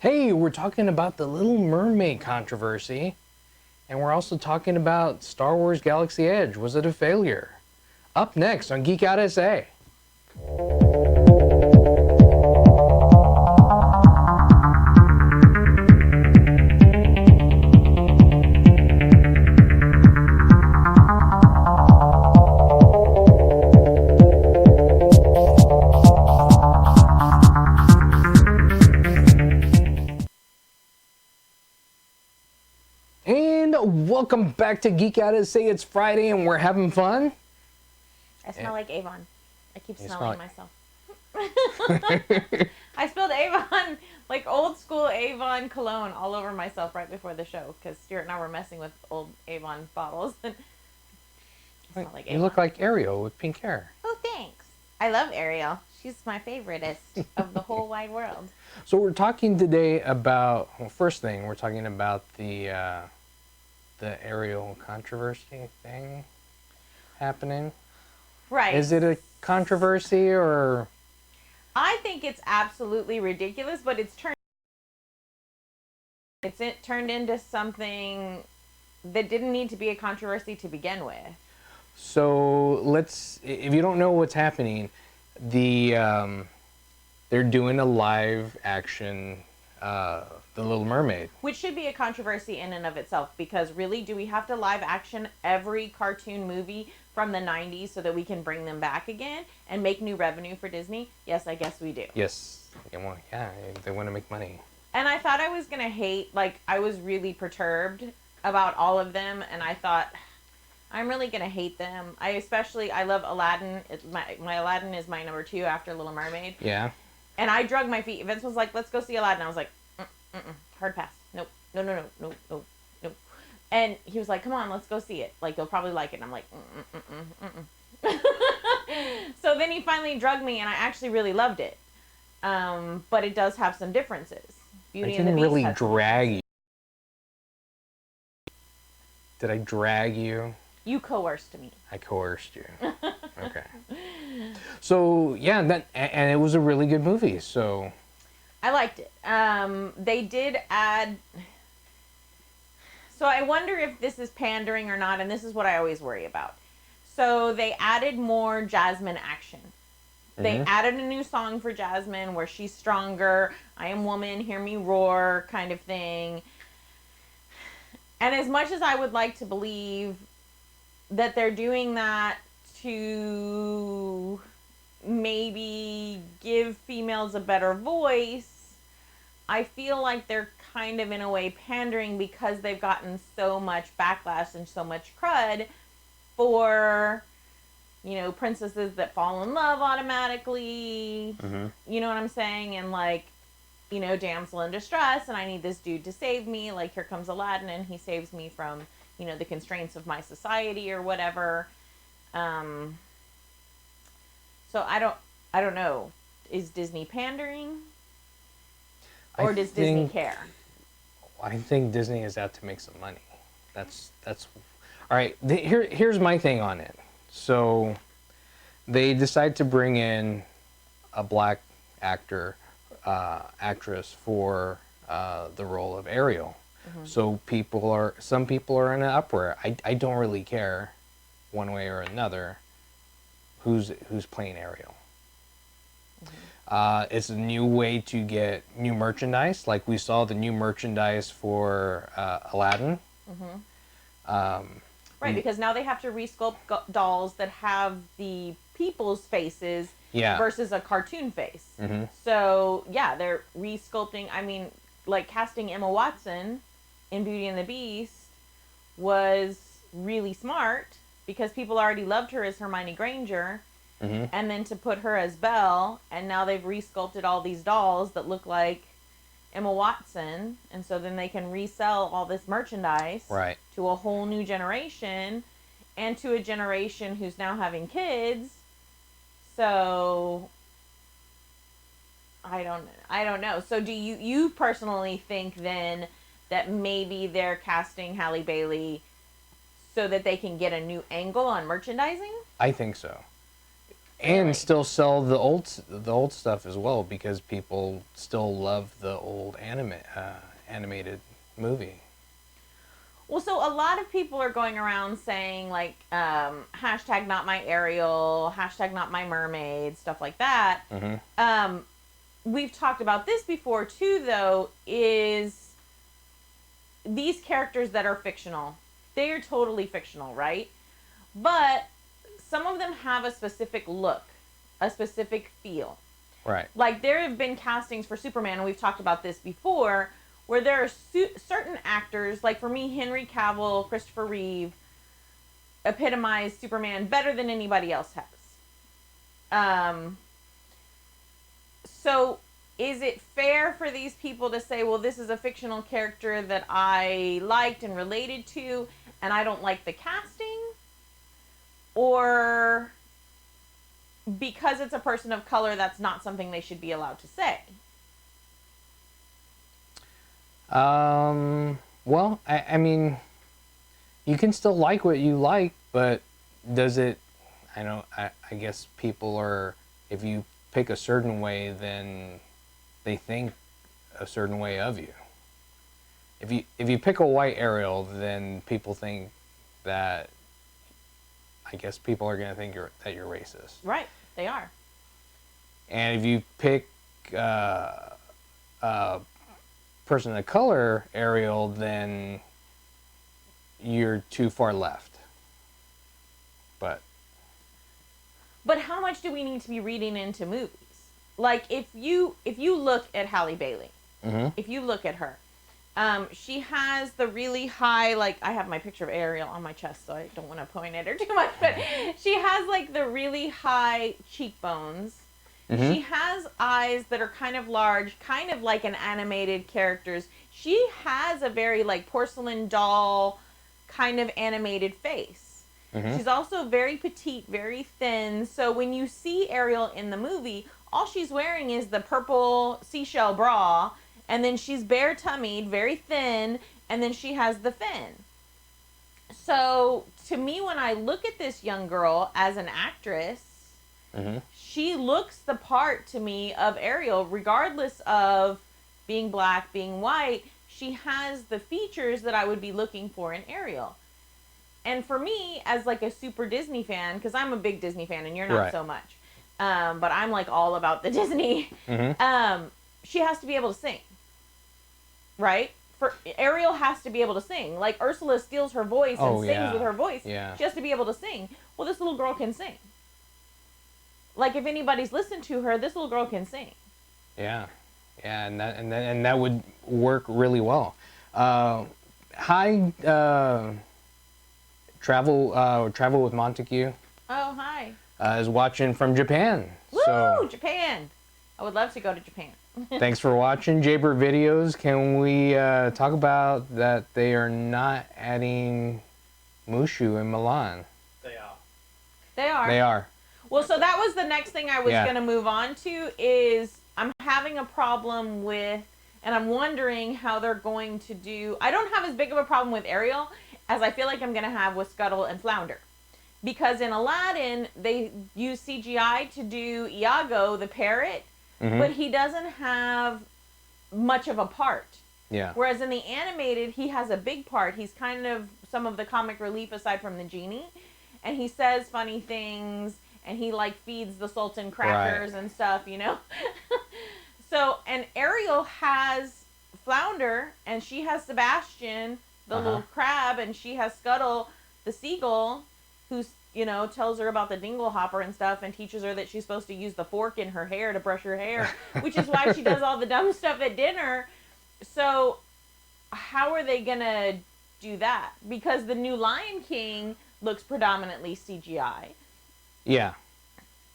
Hey, we're talking about the Little Mermaid controversy, and we're also talking about Star Wars Galaxy Edge. Was it a failure? Up next on Geek Out SA. And welcome back to Geek Out SA. It's Friday and we're having fun. I smell like Avon. I keep You smelling smell myself. I spilled Avon, like old school Avon cologne all over myself right before the show because Stuart and I were messing with old Avon bottles. And I smell like You look like Ariel with pink hair. Oh, thanks. I love Ariel. She's my favoriteest of the whole wide world. So we're talking today about, well, first thing, we're talking about the Ariel controversy thing happening. Right. Is it a controversy or? I think it's absolutely ridiculous, but it's turned into something that didn't need to be a controversy to begin with. So if you don't know what's happening, they're doing a live action, The Little Mermaid. Which should be a controversy in and of itself, because really, do we have to live action every cartoon movie from the 90s so that we can bring them back again and make new revenue for Disney? Yes, I guess we do. Yes. Well, yeah, they want to make money. And I thought I was going to hate, I was really perturbed about all of them, and I thought, I'm really going to hate them. I love Aladdin. My Aladdin is my number 2 after Little Mermaid. Yeah. And I drug my feet. Vince was like, let's go see Aladdin. I was like, hard pass. Nope. No. And he was like, come on, let's go see it. Like, you'll probably like it. And I'm like, So then he finally drugged me, and I actually really loved it. But it does have some differences. Beauty and the Beast really drag you. Did I drag you? You coerced me. I coerced you. Okay. So yeah, and it was a really good movie. So I liked it. They did add. So I wonder if this is pandering or not, and this is what I always worry about. So they added more Jasmine action. They added a new song for Jasmine where she's stronger. I am woman, hear me roar kind of thing. And as much as I would like to believe that they're doing that to maybe give females a better voice, I feel like they're kind of in a way pandering because they've gotten so much backlash and so much crud for, princesses that fall in love automatically. You know what I'm saying? And damsel in distress, and I need this dude to save me. Like, here comes Aladdin, and he saves me from, the constraints of my society or whatever. So I don't know. Is Disney pandering? Or does Disney care? I think Disney is out to make some money. That's all right. Here's my thing on it. So they decide to bring in a black actress for the role of Ariel. So some people are in an uproar. I don't really care one way or another who's playing Ariel. It's a new way to get new merchandise. Like we saw the new merchandise for Aladdin. Right, because now they have to resculpt dolls that have the people's faces versus a cartoon face. So, yeah, they're resculpting. I mean, like casting Emma Watson in Beauty and the Beast was really smart because people already loved her as Hermione Granger. And then to put her as Belle, and now they've resculpted all these dolls that look like Emma Watson, and so then they can resell all this merchandise to a whole new generation, and to a generation who's now having kids. So I don't know. So do you personally think then that maybe they're casting Halle Bailey so that they can get a new angle on merchandising? I think so. And still sell the old stuff as well, because people still love the old animated movie. Well, so a lot of people are going around saying like hashtag not my Ariel, hashtag not my mermaid, stuff like that. We've talked about this before too, though, is these characters that are fictional, they are totally fictional, right? But some of them have a specific look, a specific feel. Right. Like there have been castings for Superman, and we've talked about this before, where there are certain actors, like for me, Henry Cavill, Christopher Reeve, epitomize Superman better than anybody else has. So is it fair for these people to say, well, this is a fictional character that I liked and related to, and I don't like the casting? Or because it's a person of color, that's not something they should be allowed to say? Well, I mean, you can still like what you like, but does it, I guess people are, if you pick a certain way, then they think a certain way of you. If you pick a white Ariel, then people think that, I guess people are going to think that you're racist. Right, they are. And if you pick person of color Ariel, then you're too far left. But how much do we need to be reading into movies? Like if you look at Halle Bailey, if you look at her, she has the really high, like I have my picture of Ariel on my chest, so I don't want to point at her too much, but she has like the really high cheekbones. She has eyes that are kind of large, kind of like an animated character's. She has a very like porcelain doll kind of animated face. She's also very petite, very thin. So when you see Ariel in the movie, all she's wearing is the purple seashell bra, and then she's bare tummied, very thin, and then she has the fin. So to me, when I look at this young girl as an actress, she looks the part to me of Ariel, regardless of being black, being white. She has the features that I would be looking for in Ariel. And for me, as like a super Disney fan, because I'm a big Disney fan and you're not so much, but I'm like all about the Disney, she has to be able to sing, right? For Ariel has to be able to sing. Like Ursula steals her voice and sings with her voice. Yeah. She has to be able to sing. Well, this little girl can sing. Like if anybody's listened to her, this little girl can sing. Yeah, and that would work really well. Hi, travel with Montague. Oh, hi. Is watching from Japan. Woo, so, Japan! I would love to go to Japan. Thanks for watching Jaybird Videos. Can we talk about that they are not adding Mushu in Milan? They are. They are. They are. Well, so that was the next thing I was going to move on to is I'm having a problem with, and I'm wondering how they're going to do, I don't have as big of a problem with Ariel as I feel like I'm going to have with Scuttle and Flounder. Because in Aladdin, they use CGI to do Iago, the parrot, but he doesn't have much of a part. Yeah. Whereas in the animated, he has a big part. He's kind of some of the comic relief aside from the genie. And he says funny things. And he like feeds the Sultan crackers and stuff, you know? So, and Ariel has Flounder, and she has Sebastian, the little crab, and she has Scuttle, the seagull, who's, you know, tells her about the dingle hopper and stuff and teaches her that she's supposed to use the fork in her hair to brush her hair, which is why she does all the dumb stuff at dinner. So, how are they going to do that? Because the new Lion King looks predominantly CGI. Yeah.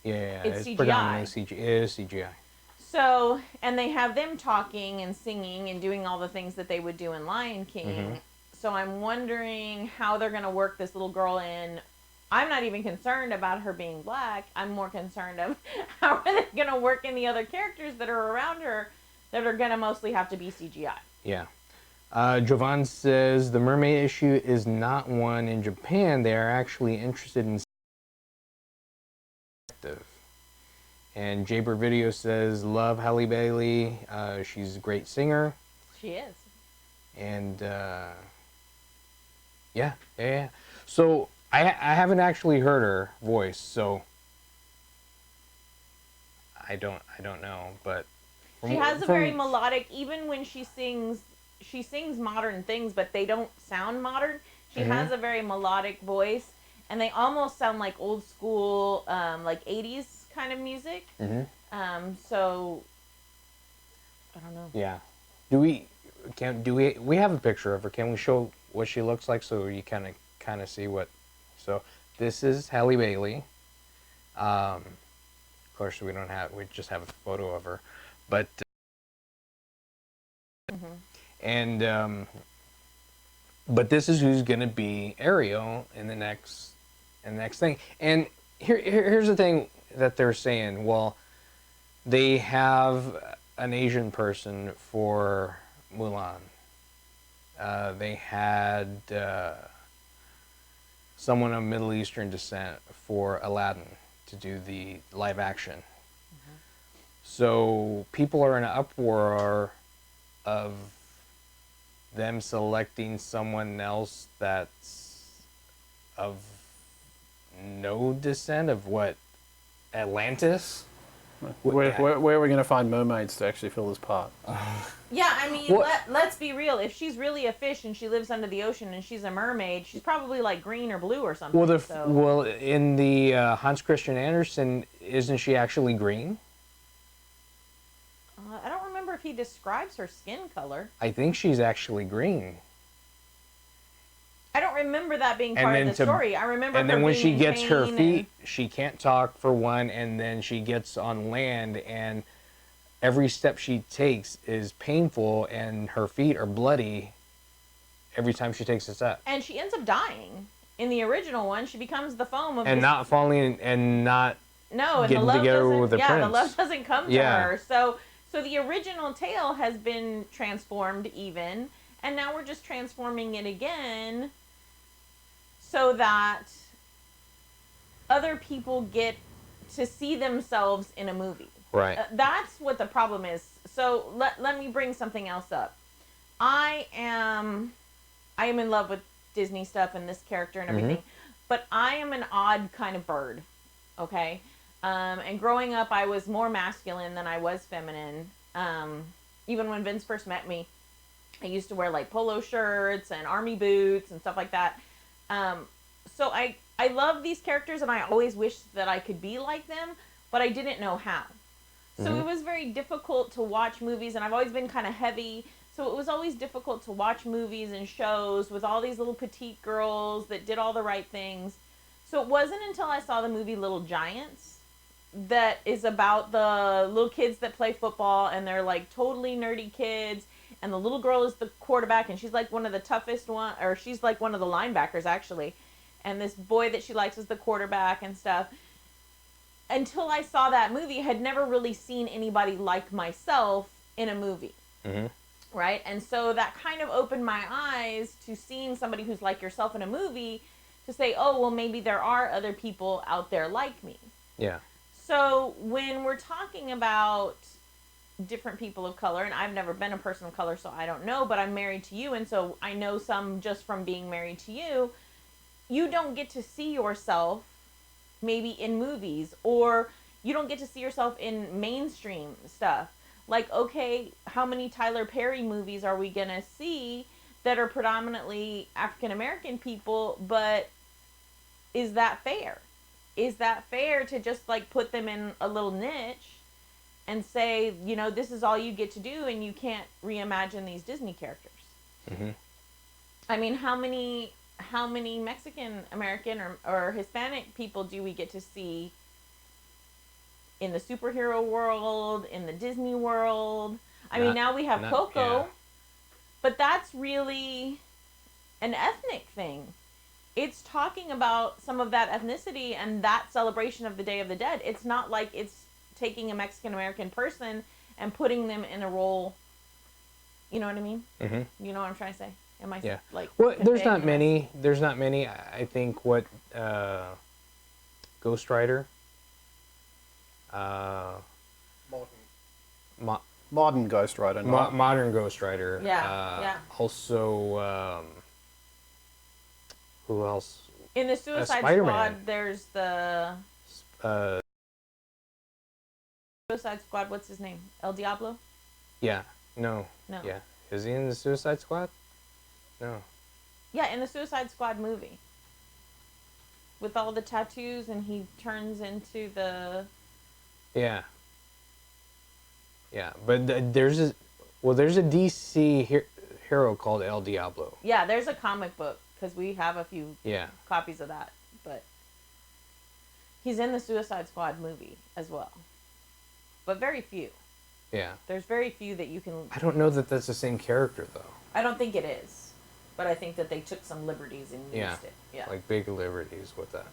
It's CGI. Predominantly CGI. It is CGI. So, and they have them talking and singing and doing all the things that they would do in Lion King. So I'm wondering how they're going to work this little girl in. I'm not even concerned about her being black. I'm more concerned of how are they going to work in the other characters that are around her that are going to mostly have to be CGI. Yeah. Jovan says the mermaid issue is not one in Japan. They are actually interested in And Jaber Video says, love Halle Bailey. She's a great singer. She is. And yeah. So I haven't actually heard her voice, so I don't know. But She has a very melodic. Even when she sings modern things, but they don't sound modern. She has a very melodic voice, and they almost sound like old school, like 80s kind of music. So I don't know. Yeah. We have a picture of her? Can we show what she looks like so you kind of see what? So this is Halle Bailey. Of course, we just have a photo of her, but and but this is who's gonna be Ariel in the next thing. And here's the thing that they're saying. Well, they have an Asian person for Mulan. They had someone of Middle Eastern descent for Aladdin to do the live action. So people are in an uproar of them selecting someone else that's of no descent of what? Atlantis? Where are we going to find mermaids to actually fill this part? Yeah, I mean, let's be real. If she's really a fish and she lives under the ocean and she's a mermaid, she's probably like green or blue or something. Well, in the Hans Christian Andersen, isn't she actually green? I don't remember if he describes her skin color. I think she's actually green. I don't remember that being part of the story. I remember. And then when she gets her feet, she can't talk for one, and then she gets on land, and every step she takes is painful, and her feet are bloody every time she takes a step. And she ends up dying. In the original one, she becomes the foam of not falling and not getting together with the prince. Yeah, the love doesn't come to her. So the original tale has been transformed even, and now we're just transforming it again so that other people get to see themselves in a movie. Right. That's what the problem is. So let me bring something else up. I am in love with Disney stuff and this character and everything, but I am an odd kind of bird. Okay. And growing up, I was more masculine than I was feminine. Even when Vince first met me, I used to wear like polo shirts and army boots and stuff like that. So I love these characters and I always wished that I could be like them, but I didn't know how. So it was very difficult to watch movies, and I've always been kind of heavy. So it was always difficult to watch movies and shows with all these little petite girls that did all the right things. So it wasn't until I saw the movie Little Giants that is about the little kids that play football, and they're like totally nerdy kids, and the little girl is the quarterback, and she's like one of the toughest she's like one of the linebackers actually, and this boy that she likes is the quarterback and stuff. Until I saw that movie, I had never really seen anybody like myself in a movie. Right? And so that kind of opened my eyes to seeing somebody who's like yourself in a movie, to say, oh, well, maybe there are other people out there like me. Yeah. So when we're talking about different people of color, and I've never been a person of color, so I don't know, but I'm married to you, and so I know some just from being married to you, you don't get to see yourself maybe in movies, or you don't get to see yourself in mainstream stuff. Like, okay, how many Tyler Perry movies are we going to see that are predominantly African-American people, but is that fair? Is that fair to just, like, put them in a little niche and say, you know, this is all you get to do and you can't reimagine these Disney characters? I mean, how many Mexican-American or Hispanic people do we get to see in the superhero world, in the Disney world? I mean, now we have Coco, but that's really an ethnic thing. It's talking about some of that ethnicity and that celebration of the Day of the Dead. It's not like it's taking a Mexican-American person and putting them in a role. You know what I mean? You know what I'm trying to say? Am I like? Well, there's not many. There's not many. I think what Ghost Rider. Mo- Modern Ghost Rider. Not. modern Ghost Rider. Yeah. Also, who else? In the Suicide Spider-Man. Squad, there's the Uh, Suicide Squad. What's his name? El Diablo. yeah. No. No. Yeah. Is he in the Suicide Squad? No. Yeah, in the Suicide Squad movie. With all the tattoos, and he turns into the. Yeah. Yeah, but there's a DC hero called El Diablo. Yeah, there's a comic book because we have a few Yeah. copies of that, but he's in the Suicide Squad movie as well. But very few. Yeah. There's very few that you can. I don't know that that's the same character though. I don't think it is, but I think that they took some liberties and used it. Yeah. Like big liberties with that.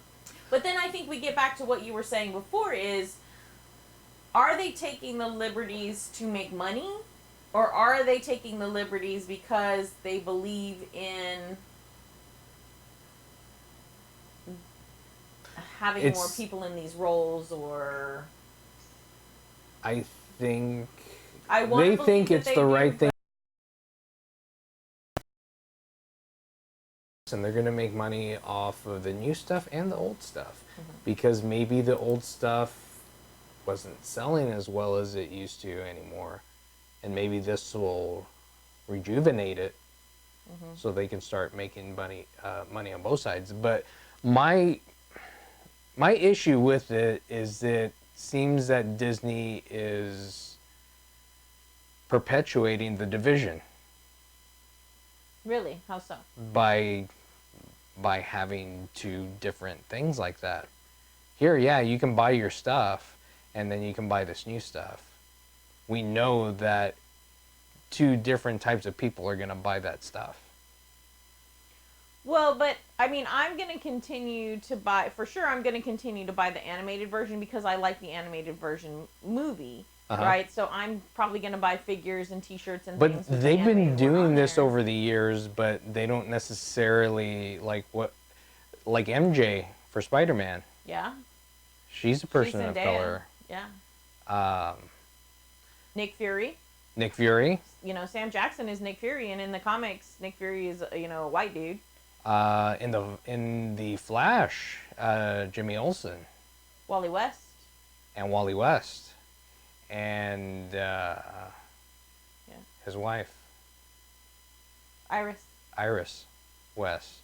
But then I think we get back to what you were saying before is, are they taking the liberties to make money? Or are they taking the liberties because they believe in having more people in these roles? Or I think they think it's the right thing. And they're going to make money off of the new stuff and the old stuff. Because maybe the old stuff wasn't selling as well as it used to anymore. And maybe this will rejuvenate it so they can start making money on both sides. But my issue with it is it seems that Disney is perpetuating the division. Really? How so? By having two different things like that. Here, yeah, you can buy your stuff, and then you can buy this new stuff. We know that two different types of people are going to buy that stuff. Well, but I mean, I'm going to continue to buy, for sure, I'm going to continue to buy the animated version because I like the animated version movie. Right, so I'm probably going to buy figures and T-shirts and things. But they've been doing this over the years, but they don't necessarily like MJ for Spider-Man. Yeah. She's a person of color. Yeah. Nick Fury. Nick Fury. You know, Sam Jackson is Nick Fury, and in the comics, Nick Fury is a white dude. In the Flash, Jimmy Olsen. Wally West. And Wally West. And his wife, Iris West.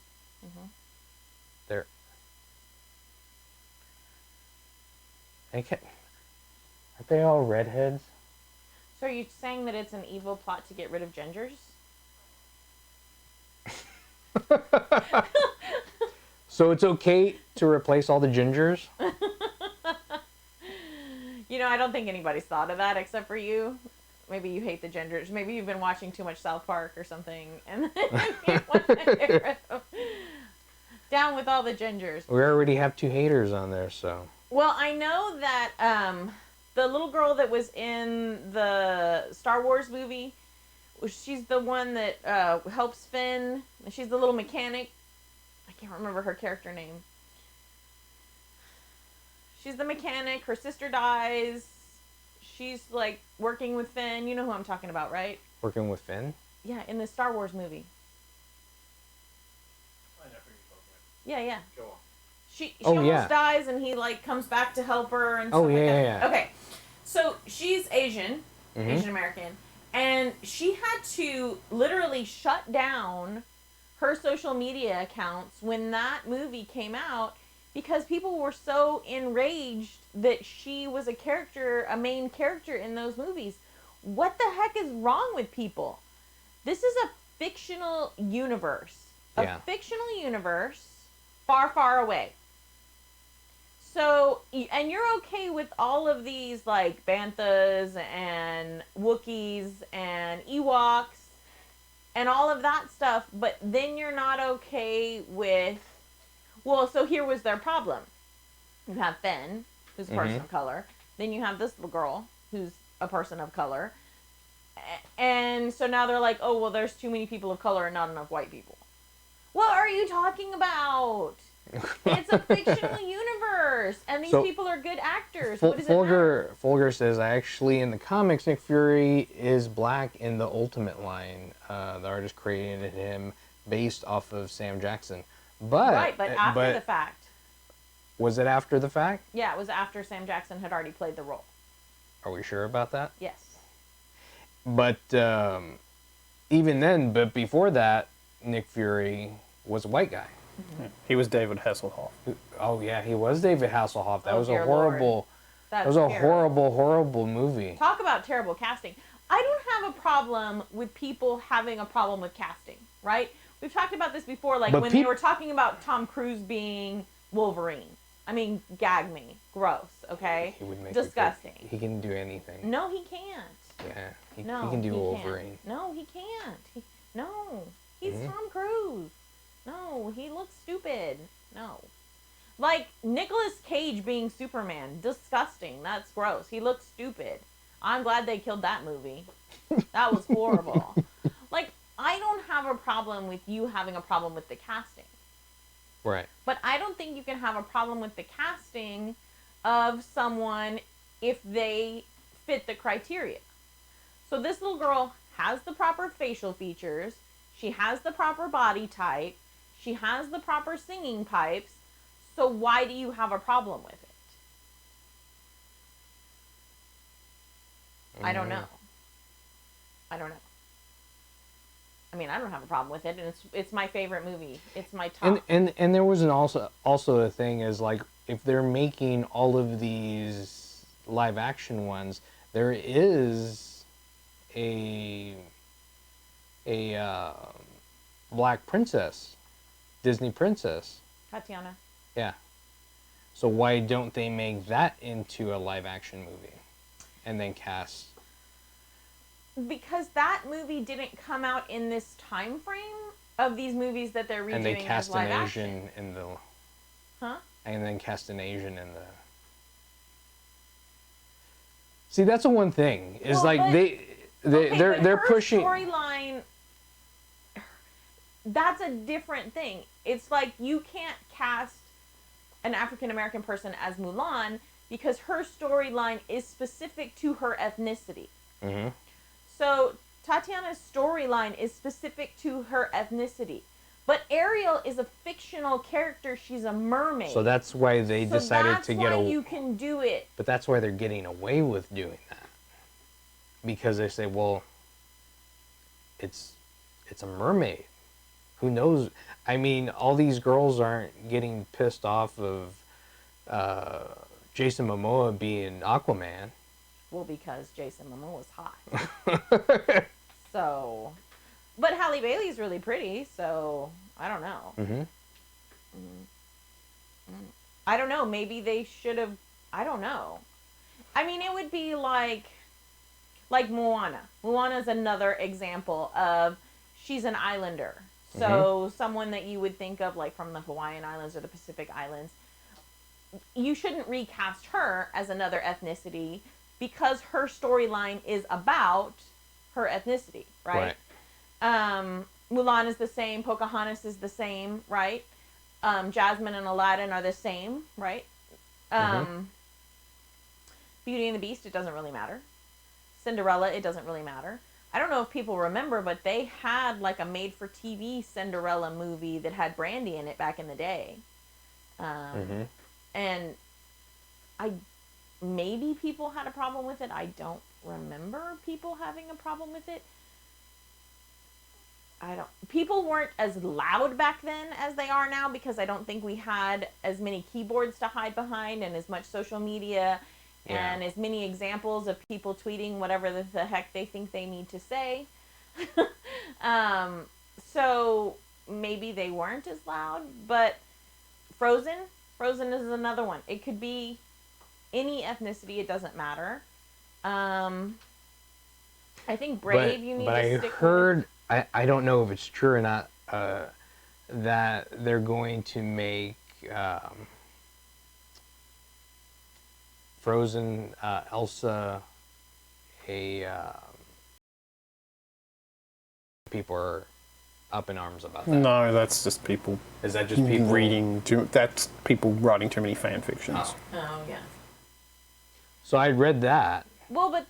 They're aren't they all redheads? So are you saying that it's an evil plot to get rid of gingers? So it's okay to replace all the gingers? You know, I don't think anybody's thought of that except for you. Maybe you hate the gingers. Maybe you've been watching too much South Park or something, and you want to get rid of them. Down with all the gingers. We already have 2 haters on there, so. Well, I know that the little girl that was in the Star Wars movie, she's the one that helps Finn. She's the little mechanic. I can't remember her character name. She's the mechanic. Her sister dies. She's like working with Finn. You know who I'm talking about, right? Working with Finn? Yeah, in the Star Wars movie. I know who you're talking about. Yeah. Go on. She almost dies, and he like comes back to help her and stuff like that. Yeah. Okay, so she's Asian, Asian American, and she had to literally shut down her social media accounts when that movie came out because people were so enraged that she was a main character in those movies. What the heck is wrong with people? This is a fictional universe. A fictional universe far, far away. So, and you're okay with all of these, like, Banthas and Wookiees and Ewoks and all of that stuff, but then you're not okay with... Well, so here was their problem. You have Finn, who's a person of color. Then you have this little girl, who's a person of color. And so now they're like, oh, well, there's too many people of color and not enough white people. What are you talking about? It's a fictional universe. course. And these So, people are good actors. What does it matter? Folger says, actually, in the comics, Nick Fury is black in the Ultimate line. The artist created him based off of Sam Jackson. Right, but after the fact. Was it after the fact? Yeah, it was after Sam Jackson had already played the role. Are we sure about that? Yes. But even then, but before that, Nick Fury was a white guy. Yeah. He was David Hasselhoff. Oh yeah, he was David Hasselhoff. That was a dear horrible. Lord. That was a horrible movie. Talk about terrible casting. I don't have a problem with people having a problem with casting, right? We've talked about this before, like when they were talking about Tom Cruise being Wolverine. I mean, gag me. Gross, okay? He would make disgusting. He can do anything. No, he can't. Yeah, he he can do can't. Wolverine. No, he can't. No, he's Tom Cruise. No, he looks stupid. No. Like, Nicolas Cage being Superman. Disgusting. That's gross. He looks stupid. I'm glad they killed that movie. That was horrible. Like, I don't have a problem with you having a problem with the casting. Right. But I don't think you can have a problem with the casting of someone if they fit the criteria. So this little girl has the proper facial features. She has the proper body type. She has the proper singing pipes. So why do you have a problem with it? I don't know. I don't know. I mean, I don't have a problem with it, and it's my favorite movie. It's my top. And there was also a thing is like if they're making all of these live action ones, there is a black princess, Disney princess. Tatiana. Yeah. So why don't they make that into a live action movie, and then cast? Because that movie didn't come out in this time frame of these movies that they're redoing And they cast as live an action. Asian in the. Huh? And then cast an Asian in the. See, that's the one thing is Well, like but they're her pushing storyline. That's a different thing. It's like you can't cast an African American person as Mulan because her storyline is specific to her ethnicity. Mm-hmm. So Tatiana's storyline is specific to her ethnicity. But Ariel is a fictional character. She's a mermaid. So that's why they decided to get away. You can do it. But that's why they're getting away with doing that. Because they say, well, it's a mermaid. Who knows? I mean, all these girls aren't getting pissed off of Jason Momoa being Aquaman. Well, because Jason Momoa's hot. So, but Halle Bailey's really pretty, so I don't know. Mm-hmm. I don't know. Maybe they should have. I don't know. I mean, it would be like Moana. Moana's another example of she's an islander. So someone that you would think of like from the Hawaiian Islands or the Pacific Islands. You shouldn't recast her as another ethnicity because her storyline is about her ethnicity, right? Mulan is the same. Pocahontas is the same, right? Jasmine and Aladdin are the same, right? Beauty and the Beast, it doesn't really matter. Cinderella, it doesn't really matter. I don't know if people remember, but they had like a made-for-TV Cinderella movie that had Brandy in it back in the day. And maybe people had a problem with it. I don't remember people having a problem with it. People weren't as loud back then as they are now because I don't think we had as many keyboards to hide behind and as much social media and as many examples of people tweeting whatever the heck they think they need to say. So maybe they weren't as loud, but Frozen is another one. It could be any ethnicity, it doesn't matter. I think Brave, you need to stick with. I don't know if it's true or not, that they're going to make Frozen Elsa people are up in arms about that? No, that's just people Is that just people reading. That's people writing too many fan fictions. Oh yeah. So I read that. Well, but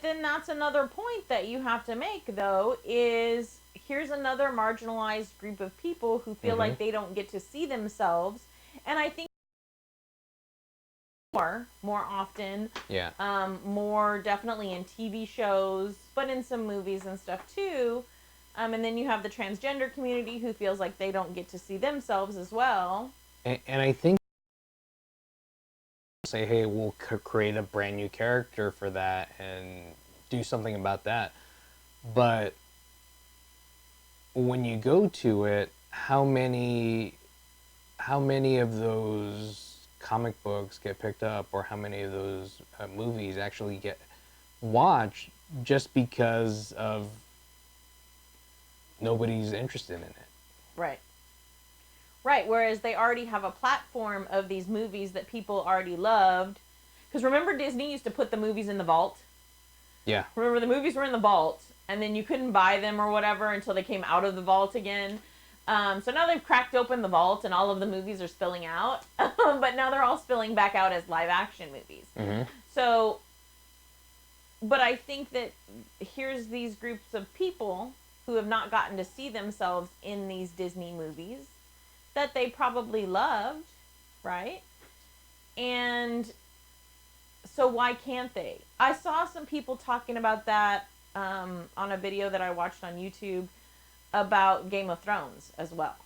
then that's another point that you have to make, though, is here's another marginalized group of people who feel like they don't get to see themselves, and I think more often, Yeah. more definitely in TV shows, but in some movies and stuff too. And then you have the transgender community who feels like they don't get to see themselves as well. And I think say, hey, we'll create a brand new character for that and do something about that. But when you go to it, how many of those comic books get picked up, or how many of those movies actually get watched just because of nobody's interested in it? Right. Right, whereas they already have a platform of these movies that people already loved. Because remember, Disney used to put the movies in the vault? Yeah. Remember, the movies were in the vault, and then you couldn't buy them or whatever until they came out of the vault again. So now they've cracked open the vault, and all of the movies are spilling out. But now they're all spilling back out as live-action movies. Mm-hmm. So, but I think that here's these groups of people who have not gotten to see themselves in these Disney movies that they probably loved, right? And so why can't they? I saw some people talking about that on a video that I watched on YouTube about Game of Thrones as well.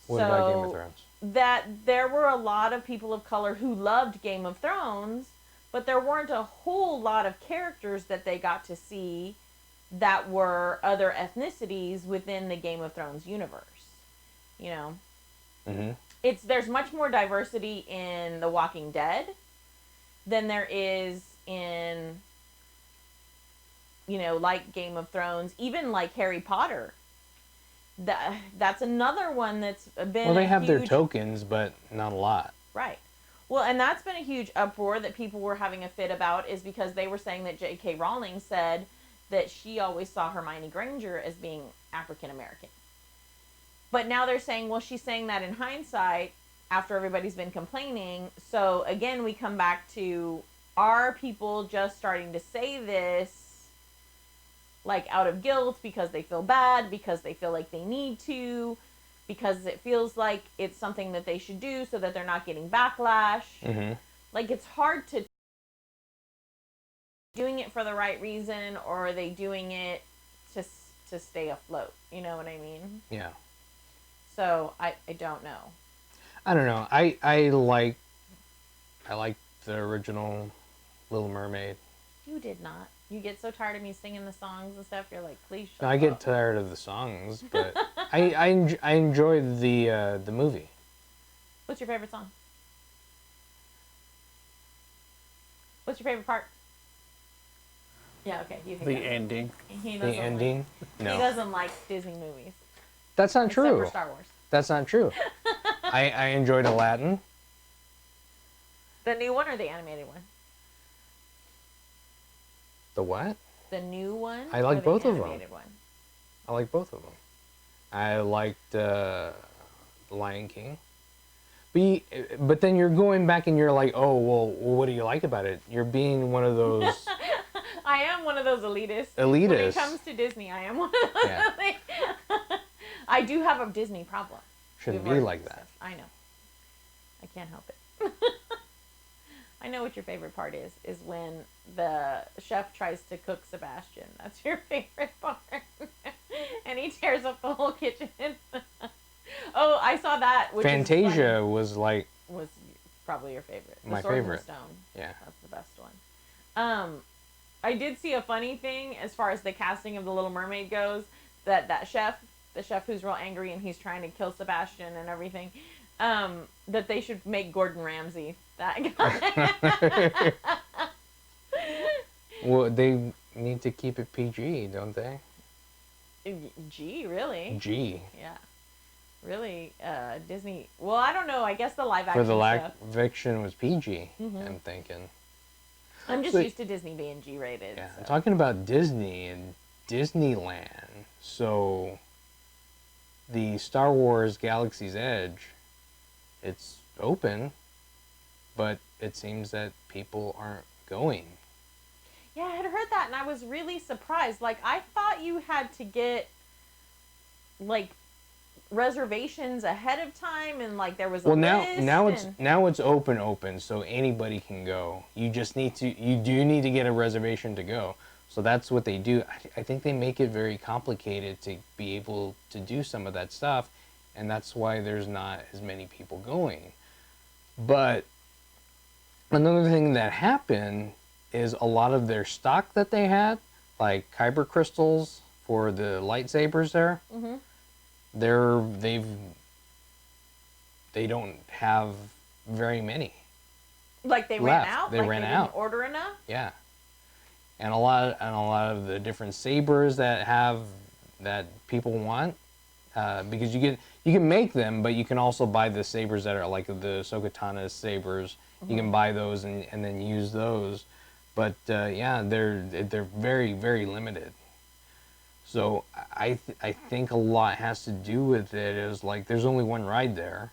What about Game of Thrones? That there were a lot of people of color who loved Game of Thrones, but there weren't a whole lot of characters that they got to see that were other ethnicities within the Game of Thrones universe. You know, there's much more diversity in The Walking Dead than there is in, you know, like Game of Thrones, even like Harry Potter. That's another one that's been. Well, they have their tokens, but not a lot. Right. Well, and that's been a huge uproar that people were having a fit about, is because they were saying that J.K. Rowling said that she always saw Hermione Granger as being African American. But now they're saying, well, she's saying that in hindsight after everybody's been complaining. So again, we come back to, are people just starting to say this like out of guilt because they feel bad, because they feel like they need to, because it feels like it's something that they should do so that they're not getting backlash? Like, it's hard to doing it for the right reason, or are they doing it to stay afloat? You know what I mean? Yeah. So I don't know. I don't know. I like the original Little Mermaid. You did not. You get so tired of me singing the songs and stuff. You're like, please shut No, up. I get tired of the songs, but I enjoy the movie. What's your favorite song? What's your favorite part? Yeah, okay. You think The ending. He The ending? He No. doesn't like Disney movies. That's not Except true. for Star Wars. That's not true. I enjoyed Aladdin. The new one or the animated one? The what? The new one? I like or the both of them. animated one? I like both of them. I liked The Lion King. But then you're going back and you're like, oh, well, what do you like about it? You're being one of those... I am one of those elitists. Elitists. When it comes to Disney, I am one of those. Yeah. I do have a Disney problem. Shouldn't We've be already like that. discussed. I know. I can't help it. I know what your favorite part is when the chef tries to cook Sebastian. That's your favorite part. And he tears up the whole kitchen. Oh, I saw that. Which Fantasia was probably your favorite. The My Sword favorite. And the Stone. Yeah. That's the best one. I did see a funny thing as far as the casting of the Little Mermaid goes. That chef, the chef who's real angry and he's trying to kill Sebastian and everything, that they should make Gordon Ramsay that guy. Well, they need to keep it PG, don't they? G, really? G. Yeah. Really, Disney. Well, I don't know. I guess the live action For the live stuff. action was PG, I'm thinking. I'm just So- used to Disney being G-rated. Yeah, So. talking about Disney and Disneyland. So, the Star Wars Galaxy's Edge, it's open, but it seems that people aren't going. Yeah, I had heard that, and I was really surprised. Like, I thought you had to get, like, reservations ahead of time, and like there was a list. Now it's open, so anybody can go. You do need to get a reservation to go. So that's what they do. I think they make it very complicated to be able to do some of that stuff, and that's why there's not as many people going. But another thing that happened is a lot of their stock that they had, like kyber crystals for the lightsabers there, mm-hmm. they don't have very many. Like they left. ran out. They like ran they out. Didn't order enough. Yeah, and a lot of the different sabers that people want, because you can make them, but you can also buy the sabers that are like the Ahsoka Tano sabers. Mm-hmm. You can buy those and then use those, but yeah, they're very, very limited. So I think a lot has to do with it. Is like there's only one ride there,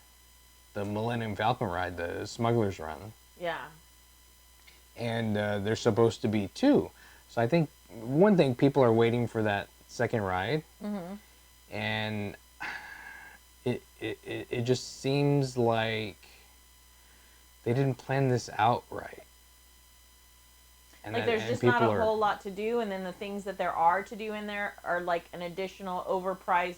the Millennium Falcon ride, the Smuggler's Run. Yeah. And there's supposed to be two. So I think one thing, people are waiting for that second ride, mm-hmm. and it just seems like they didn't plan this out right. And like there's just not a whole lot to do, and then the things that there are to do in there are like an additional overpriced,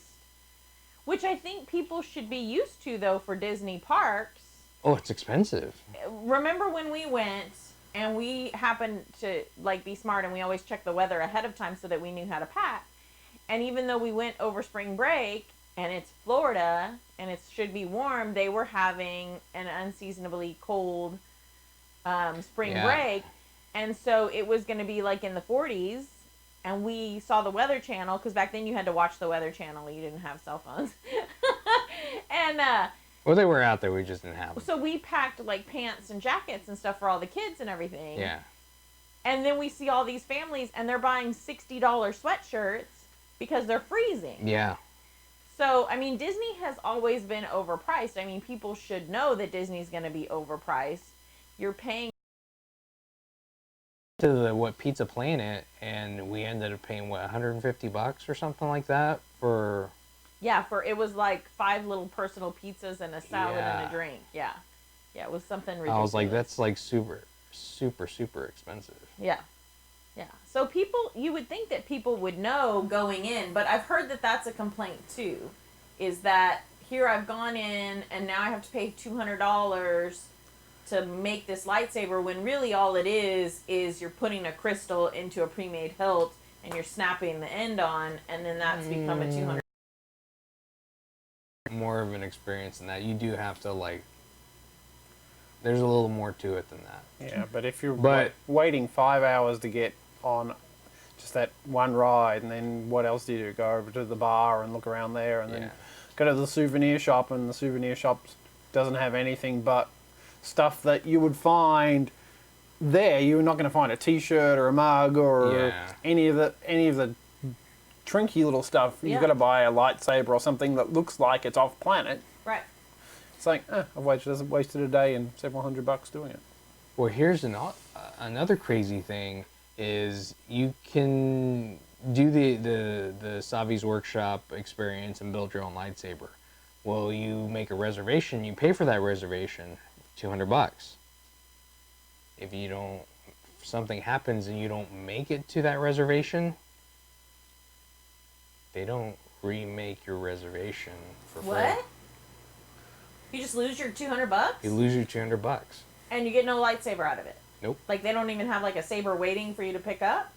which I think people should be used to though for Disney parks. Oh, it's expensive. Remember when we went and we happened to like be smart and we always checked the weather ahead of time so that we knew how to pack. And even though we went over spring break and it's Florida and it should be warm, they were having an unseasonably cold spring break. And so it was going to be like in the 40s, and we saw the Weather Channel, because back then you had to watch the Weather Channel. You didn't have cell phones. And well, they were out there, we just didn't have them. So we packed like pants and jackets and stuff for all the kids and everything. Yeah. And then we see all these families, and they're buying $60 sweatshirts because they're freezing. Yeah. So, I mean, Disney has always been overpriced. I mean, people should know that Disney's going to be overpriced. You're paying to the Pizza Planet, and we ended up paying $150 or something like that for. Yeah, it was like 5 little personal pizzas and a salad and a drink. Yeah, it was something ridiculous. I was like, that's like super, super, super expensive. Yeah. So you would think that people would know going in, but I've heard that that's a complaint too. Is that here I've gone in and now I have to pay $200 to make this lightsaber, when really all it is you're putting a crystal into a pre-made hilt and you're snapping the end on, and then that's become a $200. More of an experience than that. You do have to there's a little more to it than that. Yeah, but if you're waiting 5 hours to get on just that one ride, and then what else do you do? Go over to the bar and look around there, and then go to the souvenir shop, and the souvenir shop doesn't have anything but stuff that you would find there. You're not going to find a T-shirt or a mug or any of the trinky little stuff. You've got to buy a lightsaber or something that looks like it's off planet. Right. It's like, I've wasted a day and several $100 doing it. Well, here's another crazy thing is you can do the Savi's Workshop experience and build your own lightsaber. Well, you make a reservation, you pay for that reservation, $200. If something happens and you don't make it to that reservation, they don't remake your reservation for free. What? You just lose your $200? You lose your $200. And you get no lightsaber out of it? Nope. Like they don't even have like a saber waiting for you to pick up?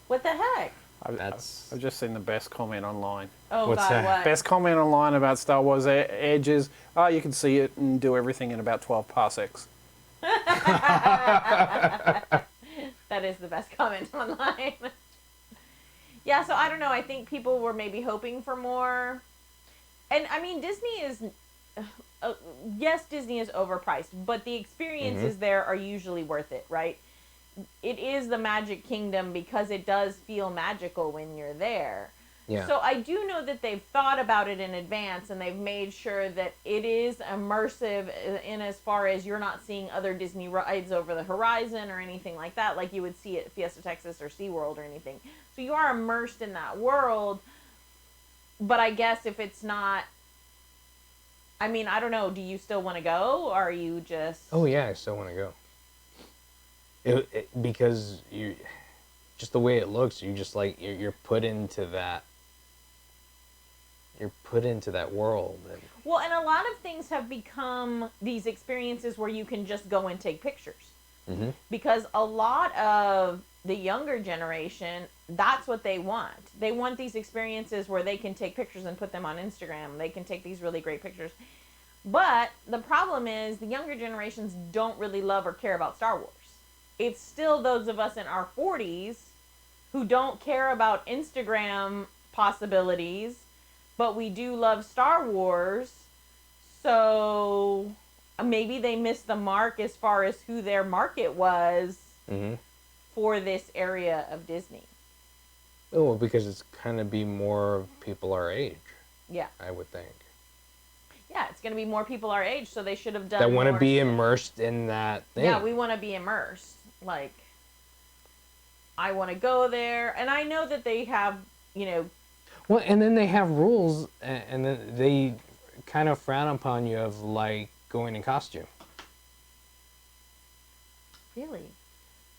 What the heck? I've just seen the best comment online. Oh, What's God, that? what? Best comment online about Star Wars Edge is, you can see it and do everything in about 12 parsecs. That is the best comment online. Yeah, so I don't know. I think people were maybe hoping for more. And, I mean, Disney is... yes, Disney is overpriced, but the experiences there are usually worth it, right? It is the Magic Kingdom because it does feel magical when you're there. Yeah. So I do know that they've thought about it in advance, and they've made sure that it is immersive in as far as you're not seeing other Disney rides over the horizon or anything like that, like you would see at Fiesta Texas or SeaWorld or anything. So you are immersed in that world, but I guess if it's not, I mean, I don't know, do you still want to go, or are you just... Oh, yeah, I still want to go. Because you, just the way it looks, you just like, you're put into that. You're put into that world. Well, and a lot of things have become these experiences where you can just go and take pictures. Mm-hmm. Because a lot of the younger generation, that's what they want. They want these experiences where they can take pictures and put them on Instagram. They can take these really great pictures. But the problem is the younger generations don't really love or care about Star Wars. It's still those of us in our 40s who don't care about Instagram possibilities, but we do love Star Wars. So maybe they missed the mark as far as who their market was for this area of Disney. Oh, because it's kind of be more of people our age. Yeah. I would think. Yeah, it's going to be more people our age, so they should have done that want to more be shit. immersed in that thing. Yeah, we want to be immersed. Like, I want to go there, and I know that they have, you know... Well, and then they have rules, and then they kind of frown upon you of, like, going in costume. Really?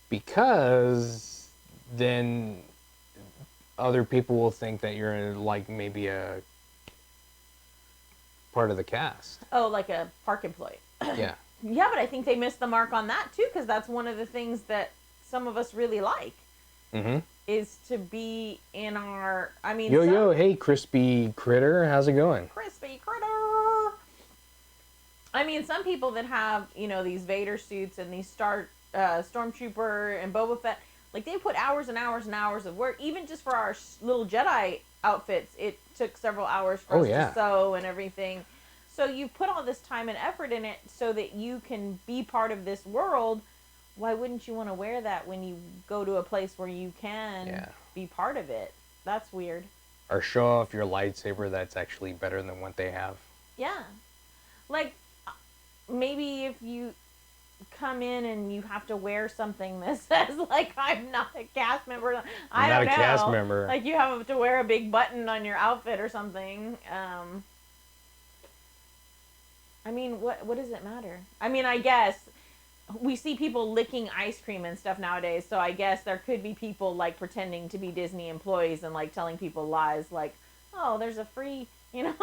Because then other people will think that you're, like, maybe a part of the cast. Oh, like a park employee. Yeah. Yeah, but I think they missed the mark on that, too, because that's one of the things that some of us really like. Mm-hmm. Is to be in our... I mean... Yo, hey, crispy critter. How's it going? Crispy critter! I mean, some people that have, you know, these Vader suits and these Stormtrooper and Boba Fett, like, they put hours and hours and hours of work. Even just for our little Jedi outfits, it took several hours for us to sew and everything. So you put all this time and effort in it so that you can be part of this world. Why wouldn't you want to wear that when you go to a place where you can be part of it? That's weird. Or show off your lightsaber that's actually better than what they have. Yeah. Like, maybe if you come in and you have to wear something that says, like, I'm not a cast member. I don't know. Not a cast member. Like, you have to wear a big button on your outfit or something. I mean, what does it matter? I mean, I guess... We see people licking ice cream and stuff nowadays, so I guess there could be people, like, pretending to be Disney employees and, like, telling people lies, like, oh, there's a free, you know?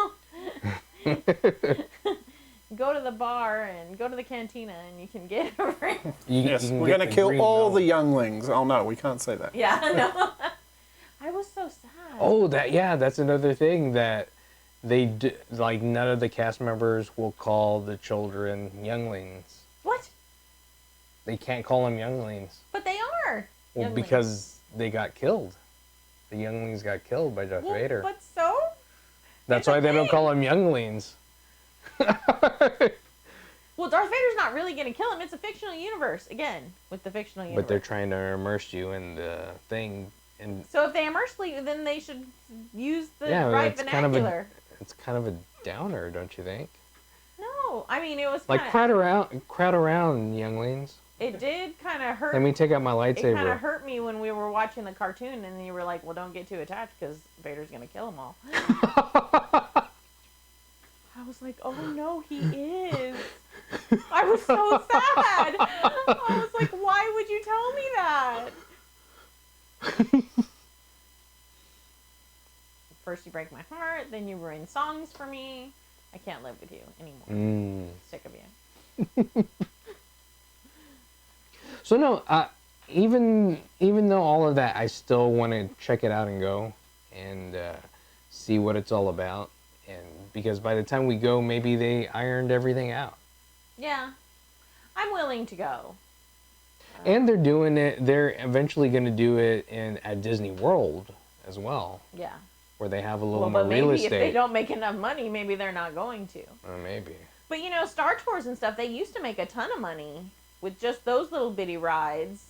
Go to the bar and go to the cantina and you can get a free... Yes, we're going to kill all the younglings. Oh, no, we can't say that. Yeah, no. I was so sad. Oh, that's another thing that they do, like, none of the cast members will call the children younglings. What? They can't call them younglings. But they are. Well, younglings. because they got killed. The younglings got killed by Darth Vader. But so? That's why they don't call them younglings. Well, Darth Vader's not really going to kill him. It's a fictional universe. Again, with the fictional universe. But they're trying to immerse you in the thing. And so if they immerse you, then they should use the right vernacular. It's kind of a downer, don't you think? No. I mean, it was like, crowd around, younglings. It did kind of hurt. Let me take out my lightsaber. It kind of hurt me when we were watching the cartoon, and you were like, well, don't get too attached because Vader's going to kill them all. I was like, oh, no, he is. I was so sad. I was like, why would you tell me that? First you break my heart, then you ruin songs for me. I can't live with you anymore. Sick of you. So no, even though all of that, I still want to check it out and go and see what it's all about. And because by the time we go, maybe they ironed everything out. Yeah, I'm willing to go. And they're doing it. They're eventually going to do it at Disney World as well. Yeah. Where they have a little more real estate. If they don't make enough money, maybe they're not going to. Maybe. But you know, Star Tours and stuff, they used to make a ton of money with just those little bitty rides.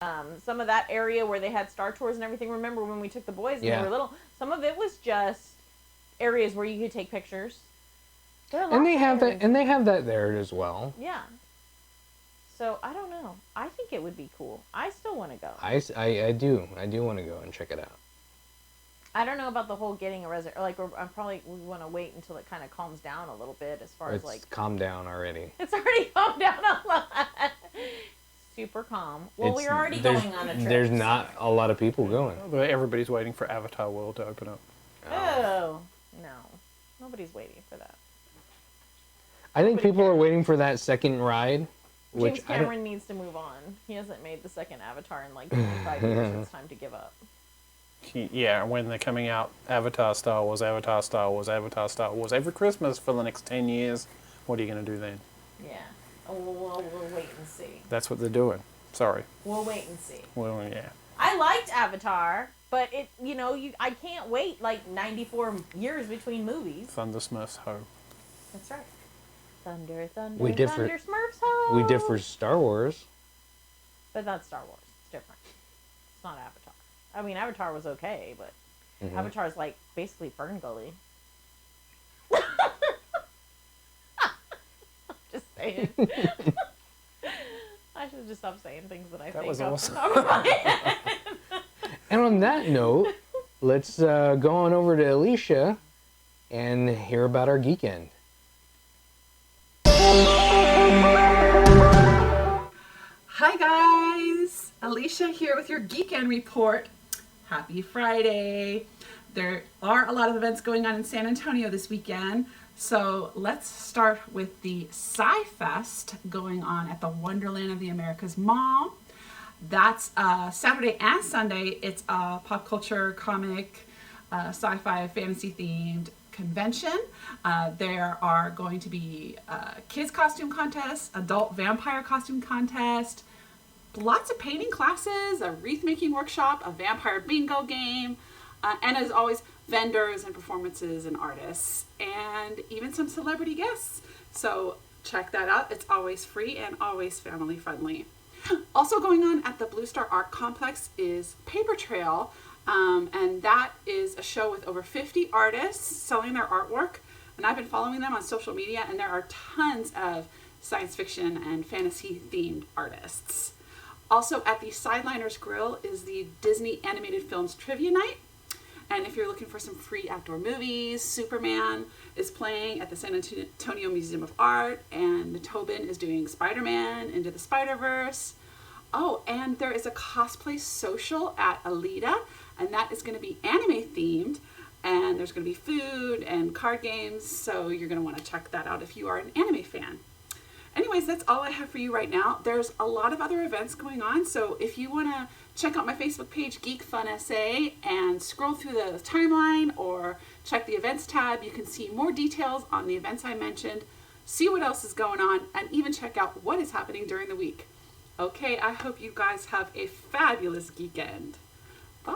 Some of that area where they had Star Tours and everything. Remember when we took the boys and Yeah. they were little? Some of it was just areas where you could take pictures. There are And they lots of have that, areas. and they have that there as well. Yeah. So I don't know. I think it would be cool. I still want to go. I do want to go and check it out. I don't know about the whole getting a reservation. Like, we want to wait until it kind of calms down a little bit as far as like. It's calmed down already. It's already calmed down a lot. Super calm. Well, we're already going on a trip. There's not a lot of people going. Everybody's waiting for Avatar World to open up. Oh, no. Nobody's waiting for that. I think people are waiting for that second ride. Which James Cameron needs to move on. He hasn't made the second Avatar in like 25 years. It's time to give up. Yeah, when they're coming out, Avatar, Star Wars, Avatar, Star Wars, Avatar, Star Wars, every Christmas for the next 10 years. What are you going to do then? Yeah. We'll wait and see. That's what they're doing. Sorry. We'll wait and see. Well, yeah. I liked Avatar, but I can't wait like 94 years between movies. Thunder Smurfs ho. That's right. Thunder, We differ- thunder, Smurfs ho! we differ Star Wars. But that's Star Wars. It's different. It's not Avatar. I mean, Avatar was okay, but Avatar is like basically Fern Gully. Just saying. I should just stop saying things that I think was of. awesome. And on that note, let's go on over to Alicia and hear about our Geek End. Hi guys, Alicia here with your Geek End report. Happy Friday. There are a lot of events going on in San Antonio this weekend. So let's start with the Sci-Fest going on at the Wonderland of the Americas Mall. That's Saturday and Sunday. It's a pop culture, comic, sci-fi, fantasy themed convention. There are going to be kids costume contests, adult vampire costume contest, lots of painting classes, a wreath making workshop, a vampire bingo game, and as always, vendors and performances and artists, and even some celebrity guests. So check that out. It's always free and always family friendly. Also going on at the Blue Star Art Complex is Paper Trail, and that is a show with over 50 artists selling their artwork. And I've been following them on social media, and there are tons of science fiction and fantasy themed artists. Also at the Sideliners Grill is the Disney Animated Films Trivia Night. And if you're looking for some free outdoor movies, Superman is playing at the San Antonio Museum of Art, and Tobin is doing Spider-Man Into the Spider-Verse. Oh, and there is a cosplay social at Alita, and that is going to be anime themed, and there's going to be food and card games, so you're going to want to check that out if you are an anime fan. Anyways, that's all I have for you right now. There's a lot of other events going on, so if you want to check out my Facebook page, Geek Fun SA, and scroll through the timeline or check the events tab, you can see more details on the events I mentioned, see what else is going on, and even check out what is happening during the week. Okay, I hope you guys have a fabulous Geekend. Bye.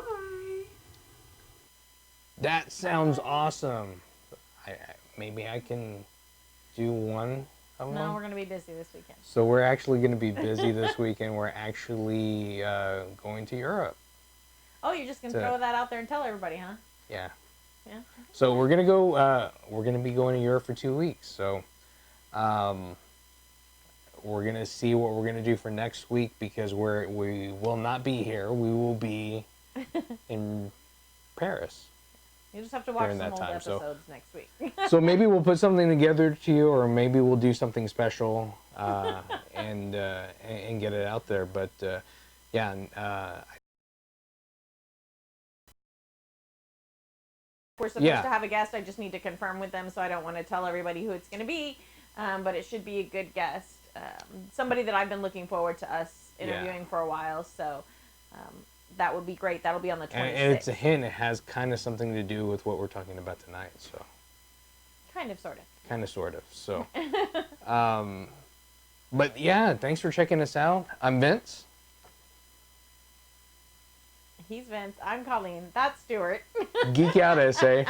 That sounds awesome. Maybe I can do one of them. No, we're going to be busy this weekend. So we're actually going to be busy this weekend. We're actually going to Europe. Oh, you're just going to throw that out there and tell everybody, huh? Yeah. Yeah. So we're gonna go. We're gonna be going to Europe for 2 weeks. So, we're gonna see what we're gonna do for next week because we will not be here. We will be in Paris. You just have to watch During some that old time, so- episodes next week. So maybe we'll put something together to you, or maybe we'll do something special and get it out there. But yeah. We're supposed to have a guest. I just need to confirm with them, so I don't want to tell everybody who it's going to be. But it should be a good guest. Somebody that I've been looking forward to us interviewing for a while. So that would be great. That'll be on the 26th. And it's a hint. It has kind of something to do with what we're talking about tonight. So. Kind of, sort of. Kind of, sort of. So. But yeah, thanks for checking us out. I'm Vince. He's Vince. I'm Colleen. That's Stuart. Geek out, SA.